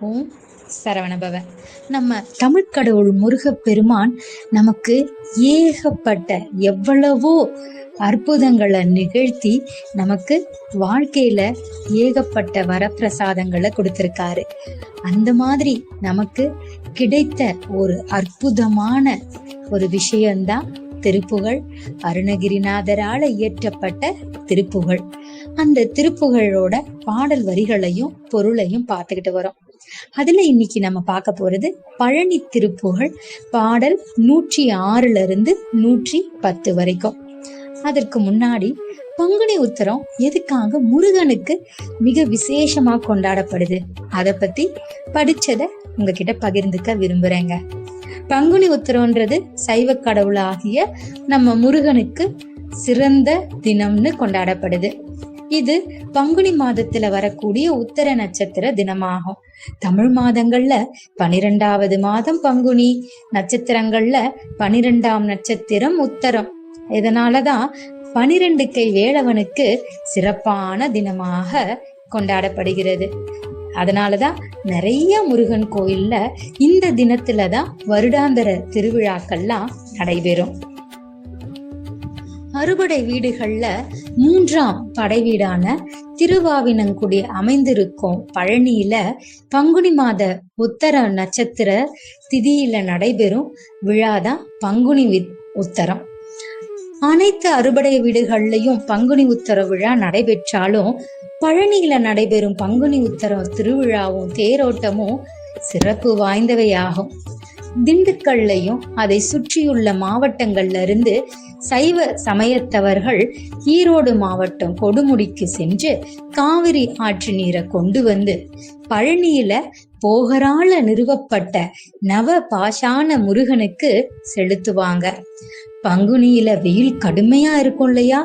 ஓம் சரவணபவ. நம்ம தமிழ் கடவுள் முருகப்பெருமான் நமக்கு ஏகப்பட்ட எவ்வளவோ அற்புதங்களை நிகழ்த்தி நமக்கு வாழ்க்கையில ஏகப்பட்ட வரப்பிரசாதங்களை கொடுத்திருக்காரு. அந்த மாதிரி நமக்கு கிடைத்த ஒரு அற்புதமான ஒரு விஷயம்தான் திருப்புகழ். அருணகிரிநாதரால இயற்றப்பட்ட திருப்புகழ். அந்த திருப்புகழோட பாடல் வரிகளையும் பொருளையும் பார்த்துக்கிட்டு வரோம். அதுல இன்னைக்கு நம்ம பார்க்க போறது பழனி திருப்புகழ் பாடல் 106 110 வரைக்கும். அதற்கு முன்னாடி பங்குனி உத்திரம் எதுக்காக முருகனுக்கு மிக விசேஷமா கொண்டாடப்படுது, அதை பத்தி படிச்சத உங்ககிட்ட பகிர்ந்துக்க விரும்புறேங்க. பங்குனி உத்திரம்ன்றது சைவ கடவுளாகிய நம்ம முருகனுக்கு சிறந்த தினம்னு கொண்டாடப்படுது. இது பங்குனி மாதத்துல வரக்கூடிய உத்தர நட்சத்திர தினமாகும். தமிழ் மாதங்கள்ல 12வது மாதம் பங்குனி, நட்சத்திரங்கள்ல 12ஆம் நட்சத்திரம் உத்தரம். இதனாலதான் 12 கை வேலவனுக்கு சிறப்பான தினமாக கொண்டாடப்படுகிறது. அதனாலதான் நிறைய முருகன் கோயில்ல இந்த தினத்துலதான் வருடாந்திர திருவிழாக்கள்லாம் நடைபெறும். அறுபடை வீடுகள்ல 3ஆம் படை வீடான திருவாவினங்குடி அமைந்திருக்கும் பழனியில பங்குனி மாத உத்தர நட்சத்திர திதியில நடைபெறும் விழாதான் பங்குனி உத்தரம். அனைத்து அறுபடை வீடுகள்லயும் பங்குனி உத்தர விழா நடைபெற்றாலும் பழனியில நடைபெறும் பங்குனி உத்தர திருவிழாவும் தேரோட்டமும் சிறப்பு வாய்ந்தவையாகும். திண்டுக்கல்லையும் அதை சுற்றியுள்ள மாவட்டங்கள்ல இருந்து சைவ சமயத்தவர்கள் ஈரோடு மாவட்டம் கொடுமுடிக்கு சென்று காவிரி ஆற்று நீரை கொண்டு வந்து பழனியில போகரால நிறுவப்பட்ட நவ பாஷான முருகனுக்கு செலுத்துவாங்க. பங்குனியில வெயில் கடுமையா இருக்கும் இல்லையா,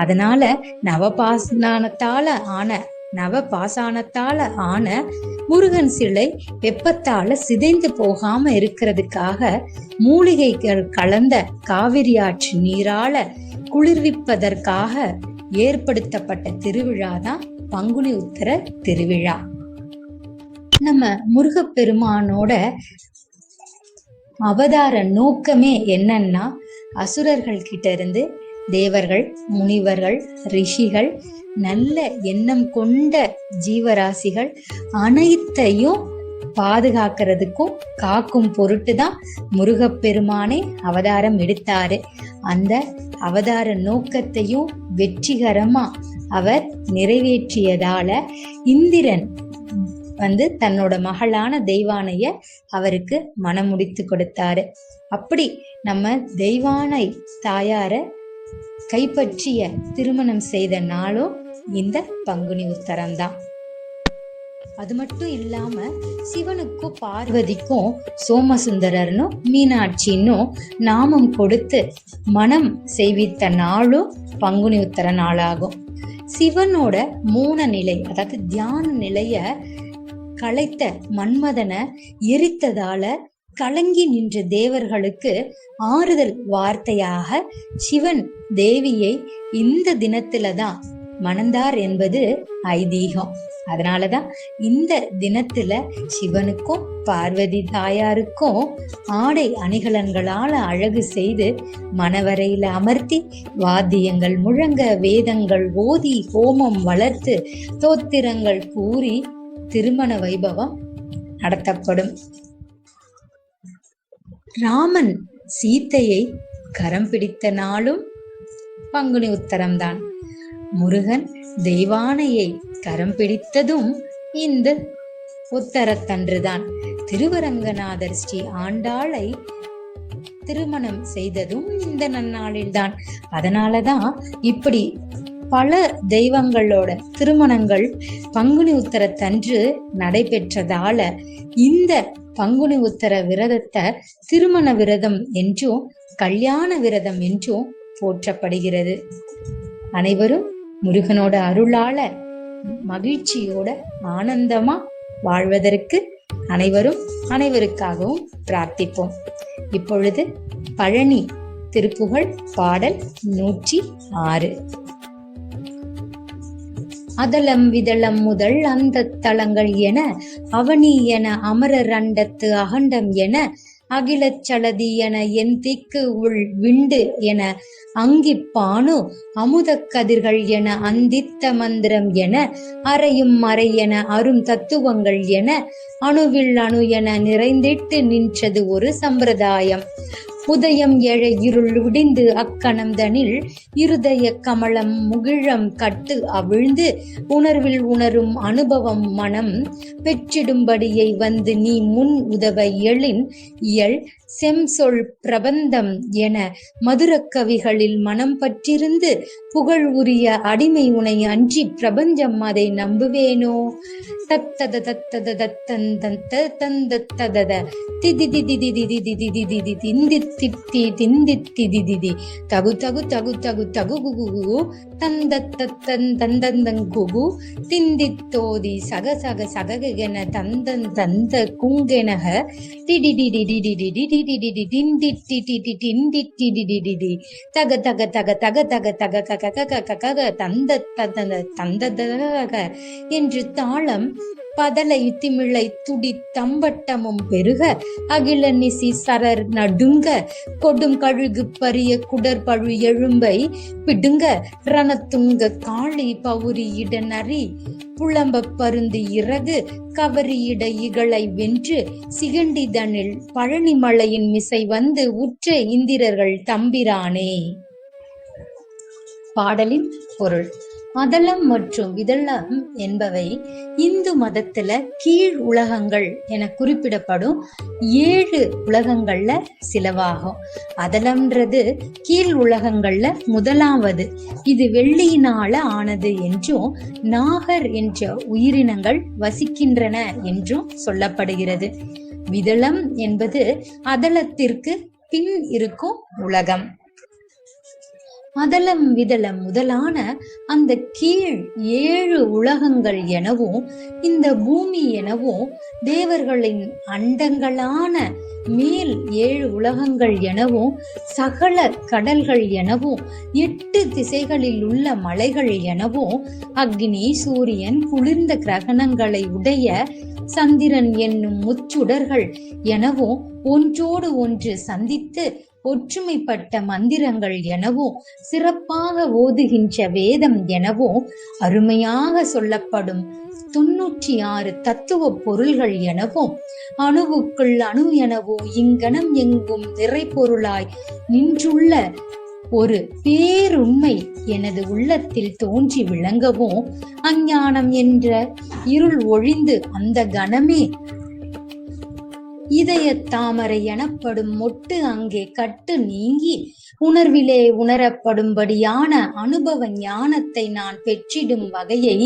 அதனால நவபாசானத்தால ஆன முருகன் சிலை வெப்பத்தால சிதைந்து போகாம இருக்கிறதுக்காக மூலிகைகள் கலந்த காவிரி ஆற்று நீரால குளிர்விப்பதற்காக ஏற்படுத்தப்பட்ட திருவிழா தான் பங்குனி உத்தர திருவிழா. நம்ம முருகப்பெருமானோட அவதார நோக்கமே என்னன்னா, அசுரர்கள் கிட்ட இருந்து தேவர்கள், முனிவர்கள், ரிஷிகள், நல்ல எண்ணம் கொண்ட ஜீவராசிகள் அனைத்தையும் பாதுகாக்கிறதுக்கும் காக்கும் பொருட்டு தான் முருகப்பெருமானே அவதாரம் எடுத்தாரு. அந்த அவதார நோக்கத்தையும் வெற்றிகரமா அவர் நிறைவேற்றியதால இந்திரன் தன்னோட மகளான தெய்வானைய அவருக்கு மனமுடித்து கொடுத்தாரு. அப்படி நம்ம தெய்வானை தாயார கைப்பற்றிய திருமணம் செய்த நாளும் இந்த பங்குனி உத்தரம்தான். அது மட்டும் இல்லாம சிவனுக்கும் பார்வதிக்கும் சோமசுந்தரர்னும் மீனாட்சின்னும் நாமம் கொடுத்து மனம் செய்வித்த நாளும் பங்குனி உத்தர நாளாகும். சிவனோட மௌன நிலை, அதாவது தியான நிலைய களைத்த மன்மதனை எரித்ததால கலங்கி நின்ற தேவர்களுக்கு ஆறுதல் வார்த்தையாக சிவன் தேவியை இந்த தினத்துலதான் மணந்தார் என்பது ஐதீகம். அதனாலதான் இந்த தினத்துல சிவனுக்கும் பார்வதி தாயாருக்கும் ஆடை அணிகலன்களால அழகு செய்து மணவரையில அமர்த்தி வாத்தியங்கள் முழங்க, வேதங்கள் ஓதி, ஹோமம் வளர்த்து, தோத்திரங்கள் கூறி திருமண வைபவம் நடத்தப்படும். ராமன் சீத்தையை கரம் பிடித்த நாளும் பங்குனி உத்தரம்தான். முருகன் தெய்வானையை கரம் பிடித்ததும் இந்த உத்தரத்தன்றுதான். திருவரங்கநாதர் ஸ்ரீ ஆண்டாளை திருமணம் செய்ததும் இந்த நன்னாளில்தான். அதனாலதான் இப்படி பல தெய்வங்களோட திருமணங்கள் பங்குனி உத்தரத்தன்று நடைபெற்றதால இந்த பங்குனி உத்தர விரதத்தை திருமண விரதம் என்றும் கல்யாண விரதம் என்றும் போற்றப்படுகிறது. அனைவரும் முருகனோட அருளால மகிழ்ச்சியோட ஆனந்தமா வாழ்வதற்கு அனைவருக்காகவும் பிரார்த்திப்போம். இப்பொழுது பழனி திருப்புகழ் பாடல் 106. அதலம் விதளம் முதல் அந்த தலங்கள் என அவனி என அமரர் அண்டத்து அகண்டம் என அகிலச் சலதி என என் திக்கு உள் விண்டு என அங்கிப்பானு அமுதக் கதிர்கள் என அந்தித்த மந்திரம் என அறையும் மறை என அரும் தத்துவங்கள் என அணுவில் அணு என நிறைந்திட்டு நின்றது ஒரு சம்பிரதாயம். உதயம் எழ இருள் உடிந்து அக்கணம் தனில் இருதய கமலம் முகிழம் கட்டு அவிழ்ந்து உணர்வில் உணரும் அனுபவம் மனம் பெற்றிடும்படியை வந்து நீ முன் உதவ எழின் இயல் செம்சொல் பிரபந்தம் என மதுரக் கவிகளில் மனம் பற்றிருந்து புகழ் உரிய அடிமை உனை அன்றி பிரபஞ்சம் அதை நம்புவேனோ? தத்தத தத்தத தத்தந்த தந்தத்தத திதி திதி திதி திதி திதி திதி திந்தி தித்தி திந்தி திதி திதி தகு தகு தகு தகு தகு குகு தந்தத்தன் தந்தந்தங்குகு திந்தி தோதி சக சக சககென தந்தன் தந்த குங்கெனக டிடி டிடி டிடி டிடி டிடி திந்தி டிடி டிந்தி டிடி டிடி தக தக தக தக தக தக கக கக கக தந்த தந்த தந்ததக என்று தாளம் பதலை திமிழை துடி தம்பட்டமும் பெருக அகில நிசி சரர் நடுங்க கொடும் கழுகு பரிய குடற்பழு எழும்பை பிடுங்க ரணத்துங்க காளி பவுரி இடநறி புலம்ப பருந்து இறகு கவரியிட இகளை வென்று சிகண்டிதனில் பழனிமலையின் மிசை வந்து உற்ற இந்திரர்கள் தம்பிரானே. பாடலின் பொருள். அதலம் மற்றும் விதளம் என்பவை இந்து மதத்துல கீழ் உலகங்கள் என குறிப்பிடப்படும் 7 உலகங்கள்ல சிலவாகும். அதலம்ன்றது கீழ் உலகங்கள்ல முதலாவது. இது வெள்ளியினால ஆனது என்றும் நாகர் என்ற உயிரினங்கள் வசிக்கின்றன என்றும் சொல்லப்படுகிறது. விதளம் என்பது அதலத்திற்கு பின் இருக்கும் உலகம். அதலம் விதளம் முதலான அந்த கீழ் 7 உலகங்கள் எனவும் இந்த பூமி எனவும் தேவர்களின் அண்டங்களான மேல் 7 உலகங்கள் எனவும் சகல கடல்கள் எனவும் 8 திசைகளில் உள்ள மலைகள் எனவும் அக்னி சூரியன் குளிர்ந்த கிரகணங்களை உடைய சந்திரன் என்னும் முச்சுடர்கள் எனவும் ஒன்றோடு ஒன்று சந்தித்து ஒற்றுமைப்பட்ட மந்திரங்கள் எனவும் சிறப்பாக ஓதுகின்ற வேதம் எனவும் அருமையாக சொல்லப்படும் 96 தத்துவ பொருள்கள் எனவும் அணுவுக்குள் அணு எனவும் இங்கனம் எங்கும் நிறைபொருளாய் நின்றுள்ள ஒரு பேருண்மை எனது உள்ளத்தில் தோன்றி விளங்கவும் அஞ்ஞானம் என்ற இருள் ஒழிந்து அந்த கணமே இதய தாமரை எனப்படும் மொட்டு அங்கே கட்டு நீங்கி உணர்விலே உணரப்படும்படியான அனுபவ ஞானத்தை நான் பெற்றிடும் வகையை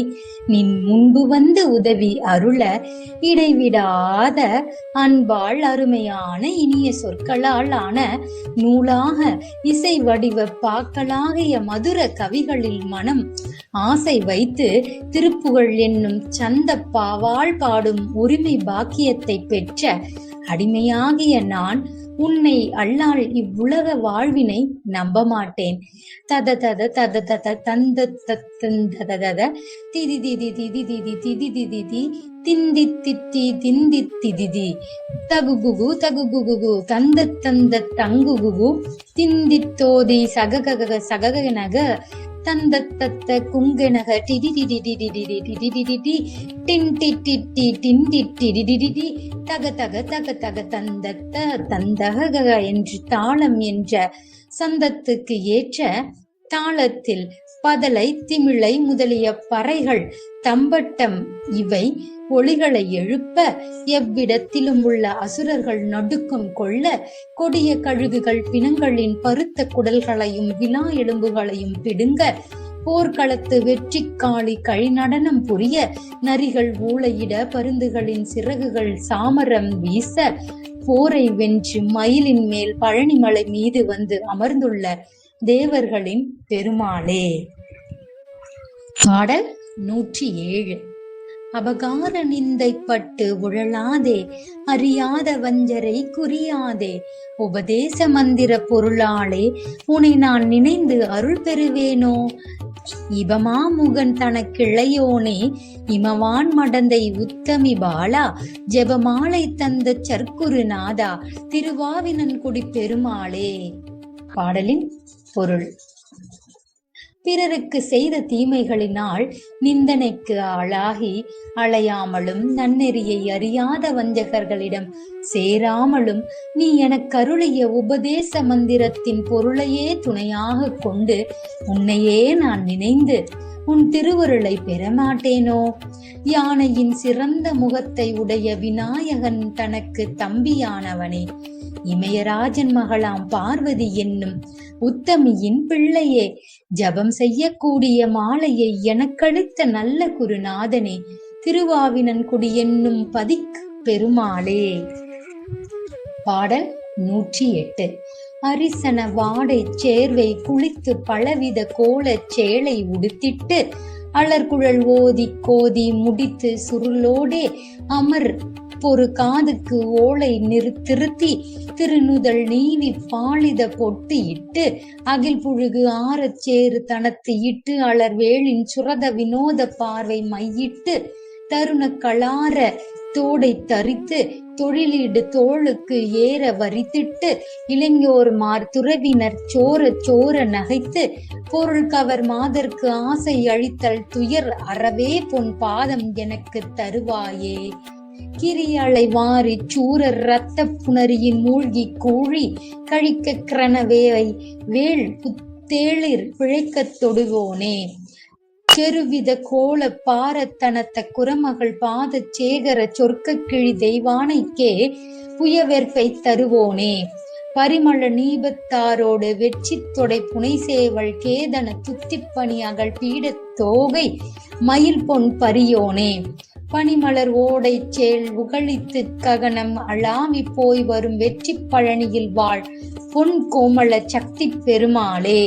நின் முன்பு வந்து உதவி அருள இடைவிடாத அன்பாள் அருமையான இனிய சொற்களால் ஆன நூலாக இசை வடிவ பாக்களாகிய மதுர கவிகளில் மனம் ஆசை வைத்து திருப்புகழ் என்னும் சந்த பாவால் பாடும் உரிமை பாக்கியத்தை பெற்ற அடிமையாகிய நான் உன்னை அல்லால் இவ்வுலக வாழ்வினை நம்ப மாட்டேன். தத தத தத தத தந்த தந்த திதி திதி திதி திதி திதி திதி தி திந்தி தித்தி திந்தி திதி தகுகுகு தகுகுகு தந்த தந்த தங்குகுகு திந்தி தோதி சககக சககனக தந்த தத்த குங்கெனக டிடி டிடி டிடி டிடி டிடி டிடி டி டின் டிட்டி டி டின் டிட்டி டிடி டிடி தக தக தக தக தந்தத்த தந்தக என்று தாளம் என்ற சந்தத்துக்கு ஏற்ற தாளத்தில் பதலை திமிழை முதலிய பறைகள் தம்பட்டம் இவை ஒளிகளை எழுப்ப எவ்விடத்திலும் உள்ள அசுரர்கள் நடுக்கம் கொள்ள கொடிய கழுகுகள் பிணங்களின் பருத்த குடல்களையும் விலா எலும்புகளையும் பிடுங்க போர்க்களத்து வெற்றி காளி கழிநடனம் புரிய நரிகள் ஊளையிட பருந்துகளின் சிறகுகள் சாமரம் வீச போரை வென்று மயிலின் மேல் பழனிமலை மீது வந்து அமர்ந்துள்ள தேவர்களின் பெருமாளே. பாடல் 107. அபகார நிந்தைப்பட்டு உழலாதே அறியாத வஞ்சரை குறியாதே உபதேச மந்திர பொருளாளே உன்னை நான் நினைந்து அருள் பெறுவேனோ. இபமாமுகன் தனக்கிளையோனே இமவான் மடந்தை உத்தமி பாலா ஜெபமாலை தந்த சர்க்குரு நாதா திருவாவினன்குடி பெருமாளே. பாடலின் பொருள்: பிறருக்கு செய்த தீமைகளினால் நிந்தனைக்கு ஆளாகி அலையாமலும் நன்னெறியை அறியாத வஞ்சகர்களிடம் சேராமலும் நீ எனக்கு அருளிய உபதேச மந்திரத்தின் பொருளையே துணையாக கொண்டு உன்னையே நான் நினைந்து உன் திருவருளை பெறமாட்டேனோ? யானையின் சிறந்த முகத்தை உடைய விநாயகன் தனக்கு தம்பியானவனே, இமயராஜன் மகளாம் பார்வதி என்னும் உத்தமியின் பிள்ளையே, ஜபம் செய்யக்கூடிய மாலையை எனக்களித்த நல்ல குருநாதனே, திருவாவினன்குடி என்னும் பதிக் பெருமாளே. பாடல் 108. அரிசன வாடை சேர்வை குளித்து பலவித கோலச் சேலை உடுத்திட்டு அலர்குழல் ஓதி கோதி முடித்து சுருளோடே அமர் பொறு காதுக்கு ஓலை திருத்தி திருநுதல் நீவி பாலித பொட்டு இட்டு அகில் புழுகு ஆறச் சேறு தனத்து இட்டு அலர்வேளின் சுரத வினோத பார்வை மையிட்டு தருண களார தோடை தரித்து தொழிலீடு தோளுக்கு ஏற வரித்திட்டு இளைஞோர்மார் துறவினர் சோர சோர நகைத்து பொருள் கவர் மாதர்க்கு ஆசை அழித்தல் துயர் அறவே பொன் பாதம் எனக்கு தருவாயே. கிரியலை வாரி சூரர் இரத்த புணரியின் மூழ்கி கூழி கழிக்க கிரணவேவை வேள் புத்தேளிர் பிழைக்கத் தொடுவோனே. செருவித கோல பாரத்தனத்த குரமகள் பாத சேகர சொர்க்க கிழி தெய்வானைக்கே புயவெற்பை தருவோனே. பரிமள நீபத்தாரோடு வெற்றி தொடை புனைசேவல் கேதன துத்திப்பணி அகல் பீடத் தோகை மயில் பொன் பரியோனே. பனிமலர் ஓடை சேல் உகழித்து ககனம் அளாவி போய் வரும் வெற்றி பழனியில் வாழ் பொன் கோமள சக்தி பெருமாளே.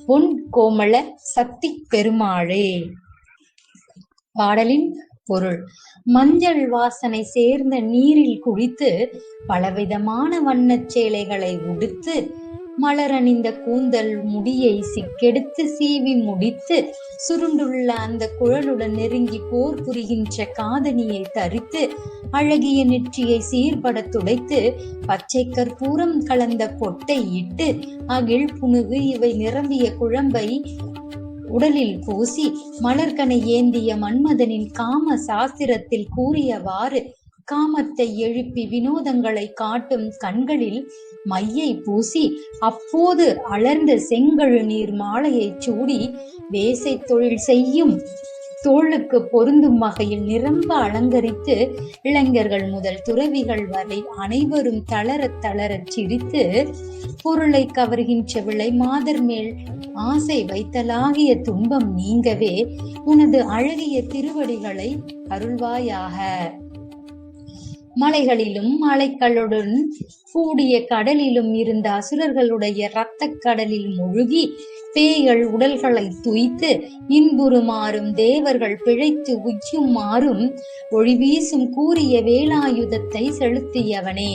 பொன் கோமள சக்தி பெருமாளே. பாடலின் பொருள்: மஞ்சள் வாசனை சேர்ந்த நீரில் குளித்து பலவிதமான வண்ணச் சேலைகளை உடுத்து மலரணிந்த கூந்தல் முடியை சிக்கெடுத்து சீவி முடித்து சுருண்டுள்ள அந்த குழலுடன் நெருங்கி போர் புரிகின்ற காதணியை தரித்து அழகிய நெற்றியை சீர்பட துடைத்து பச்சை கற்பூரம் கலந்த பொட்டை இட்டு அகில் புனுகு இவை நிரம்பிய குழம்பை உடலில் பூசி மலர்கனை ஏந்திய மன்மதனின் காம சாஸ்திரத்தில் கூறியவாறு காமத்தை எழுப்பி வினோதங்களை காட்டும் கண்களில் மையை பூசி அப்போது அலர்ந்த செங்கழு நீர் மாலையை சூடி வேசை தொழில் செய்யும் தோளுக்கு பொருந்தும் வகையில் நிரம்ப அலங்கரித்து இளைஞர்கள் முதல் துறவிகள் வரை அனைவரும் தளர தளரச் சிரித்து பொருளை கவர்கின்ற விளை மாதர் மேல் ஆசை வைத்தலாகிய துன்பம் நீங்கவே உனது அழகிய திருவடிகளை அருள்வாயாக. மலைகளிலும் மலைகளுடன் கூடிய கடலிலும் இருந்த அசுரர்களுடைய இரத்த கடலில் முழுகி பேய்கள் உடல்களை துய்த்து இன்புறுமாறும் தேவர்கள் பிழைத்து உய்யுமாறும் ஒளிவீசும் கூறிய வேலாயுதத்தை செலுத்தியவனே.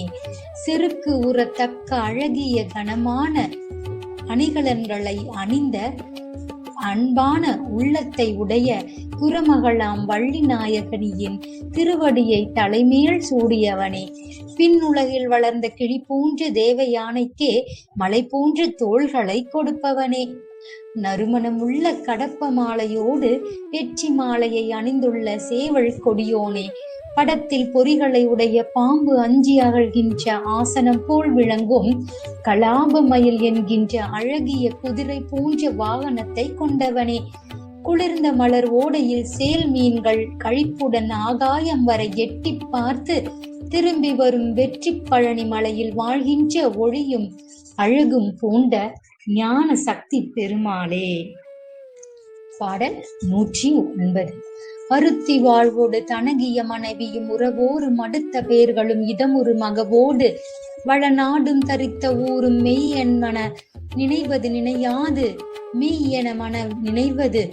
செருக்கு உறத்தக்க அழகிய கனமான அணிகலன்களை அணிந்த அன்பான உள்ளத்தை உடைய குரமகளாம் வள்ளி நாயகனியின் திருவடியை தலைமேல் சூடியவனே. பின்னுலகில் வளர்ந்த கிளி போன்ற தேவ யானைக்கே மலை போன்ற தோள்களை கொடுப்பவனே. நறுமணமுள்ள கடப்ப மாலையோடு வெற்றி மாலையை அணிந்துள்ள சேவல் கொடியோனே. படத்தில் பொறிகளை உடைய பாம்பு அஞ்சி அகழ்கின்ற ஆசனம் போல் விளங்கும் கலாபமயில் என்கின்ற அழகிய குதிரை போன்ற வாகனத்தை கொண்டவனே. குளிர்ந்த மலர் ஓடையில் சேல் மீன்கள் கழிப்புடன் ஆகாயம் வரை எட்டி பார்த்து திரும்பி வரும் வெற்றி பழனி மலையில் வாழ்கின்ற ஒளியும் அழகும் பூண்ட ஞான சக்தி பெருமாளே. பாடல் 109. அருத்தி வாழ்வோடு தனகிய மனைவியும் உறவோரும் அடுத்த பேர்களும் இடமுறு மகவோடு வளநாடும் தரித்த ஊரும் மெய் என்மன நினைவது நினையாது மெய் என மன நினைவது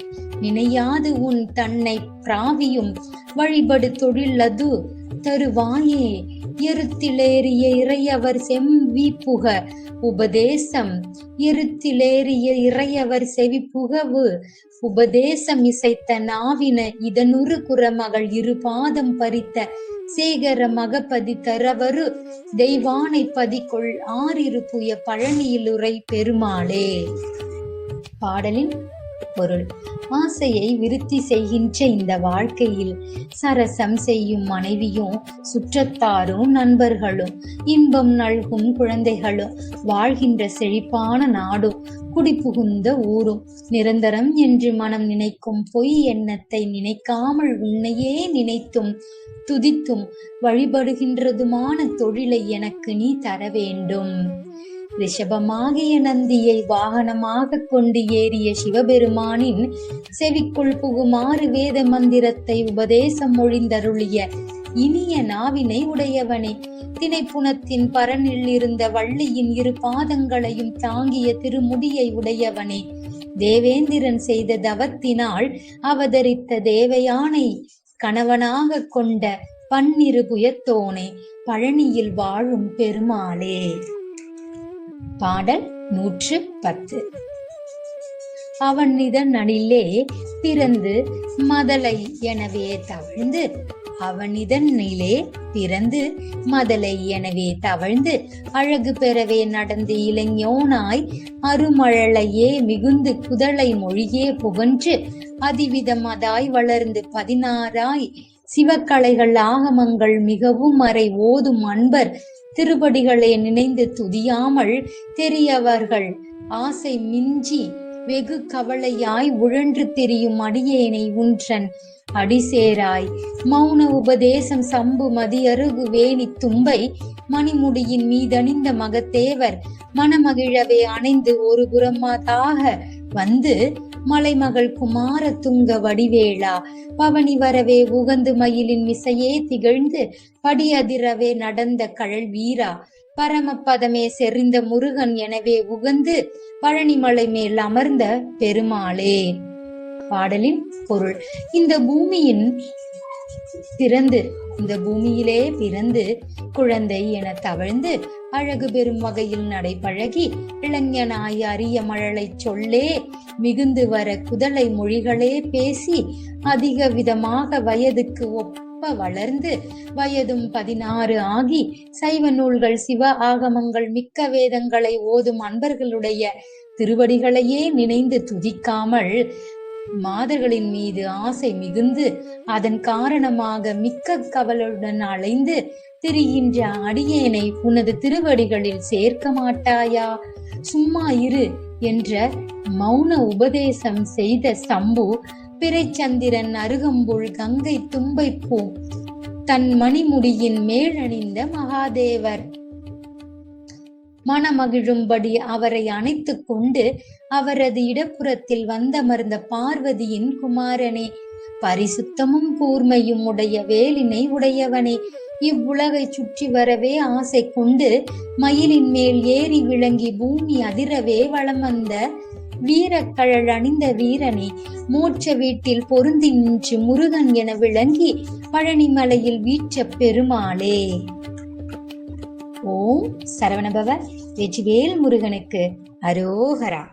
நினையாது உன் தன்னை பிராவியும் வழிபடு தொழில் அது தருவாயே. எருத்திலேறிய இறையவர் செம்வி புக உபதேசம். எருத்திலேறிய இறையவர் செவி புகவு உபதேசம் இசைத்த நாவின இதனுறு குறமகள் இரு பாதம் பறித்த சேகர மகபதி தரவரு தெய்வானை பதிகொள் ஆறிரு புய பழனியிலுரை பெருமாளே. பாடலின் பொருள்: ஆசையை விருத்தி செய்கின்ற இந்த வாழ்க்கையில் சரசம் செய்யும் மனைவியும், சுற்றத்தாரும், நண்பர்களும், இன்பம் நல்கும் குழந்தைகளும், வாழ்கின்ற செழிப்பான நாடும், குடிபுகுந்த ஊரும், நிரந்தரம் என்று மனம் நினைக்கும் பொய் எண்ணத்தை நினைக்காமல் உன்னையே நினைத்தும் துதித்தும் வழிபடுகின்றதுமான தொழிலை எனக்கு நீ தர வேண்டும். ரிஷபமாகிய நந்தியை வாகனமாக கொண்டு ஏறிய சிவபெருமானின் செவிக்குள் புகுமாறு வேத மந்திரத்தை உபதேசம் மொழிந்தருளிய இனிய நாவினை உடையவனே, திணைப்புணத்தின் பரனில் இருந்த வள்ளியின் இரு பாதங்களையும் தாங்கிய திருமுடியை உடையவனே, தேவேந்திரன் செய்த தவத்தினால் அவதரித்த தேவயானை கணவனாக கொண்ட பன்னிரு புயத்தோனே, பழனியில் வாழும் பெருமாளே. பாடல் 110. அவனிதனிலே பிறந்து மதலை எனவே தவழ்ந்து, அவனிதனிலே பிறந்து மதலை எனவே தவழ்ந்து, அழகு பெறவே நடந்து இளைஞனாய் அருமழலையே மிகுந்து குதளை மொழியே புகன்று, அதிவிதமதாய் வளர்ந்து 16ஆய் சிவக்கலைகள் ஆகமங்கள் மிகவும் அறை ஓதும் அன்பர் திருப்படிகளை நினைந்து துதியாமல் தெரியவர்கள் ஆசை மிஞ்சி வெகு கவலையாய் உழன்று திரியும் அடியேனை உன்றன் அடிசேராய். மௌன உபதேசம் சம்பு மதியருகு வேணி தும்பை மணிமுடியின் மீதணிந்த மகத்தேவர் மனமகிழவே அணைந்து ஒரு புறமாதாக வந்து, மலைமகள் குமார துங்க வடிவேளா பவனி வரவே உகந்து மயிலின் மிசையே திகழ்ந்து படியதிரவே நடந்த கழல் வீரா பரமபதமே செறிந்த முருகன் எனவே உகந்து பழனிமலை மேல் அமர்ந்த பெருமாளே. பாடலின் பொருள்: இந்த பூமியிலே பிறந்து குழந்தை என தவழ்ந்து அழகு பெறும் வகையில் நடைபழகி இளைஞனாய் அரிய மழலை சொல்லே மிகுந்து வர குதளை மொழிகளே பேசி அதிக விதமாக வயதுக்கு ஒப்ப வளர்ந்து வயதும் 16 ஆகி சைவ நூல்கள் சிவ ஆகமங்கள் மிக்க வேதங்களை ஓதும் அன்பர்களுடைய திருவடிகளையே நினைந்து துதிக்காமல் மாதர்களின் மீது ஆசை மிகுந்து அதன் காரணமாக மிக்க கவலுடன் அலைந்து திரிகின்ற அடியேனை உனது திருவடிகளில் சேர்க்க மாட்டாயா? சும்மா இரு என்ற மௌன உபதேசம் செய்த சம்பு பிறைச்சந்திரன் அருகம்புல் கங்கை தும்பை பூ தன் மணிமுடியின் மேலணிந்த மகாதேவர் மனமகிழும்படி அவரை அணைத்துக் கொண்டு அவரது இடப்புறத்தில் வந்தமர்ந்த பார்வதியின் குமாரனே, பரிசுத்தமும் கூர்மையும் உடைய வேலினை உடையவனே, இவ்வுலகை சுற்றி வரவே ஆசை கொண்டு மயிலின் மேல் ஏறி விளங்கி பூமி அதிரவே வளம் வந்த வீரக்கழல் அணிந்த வீரனே, மோட்ச வீட்டில் பொருந்தி நின்று முருகன் என விளங்கி பழனிமலையில் வீற்ற பெருமாளே. ஓம் சரவணபவ. வெற்றிவேல் முருகனுக்கு அரோகரா.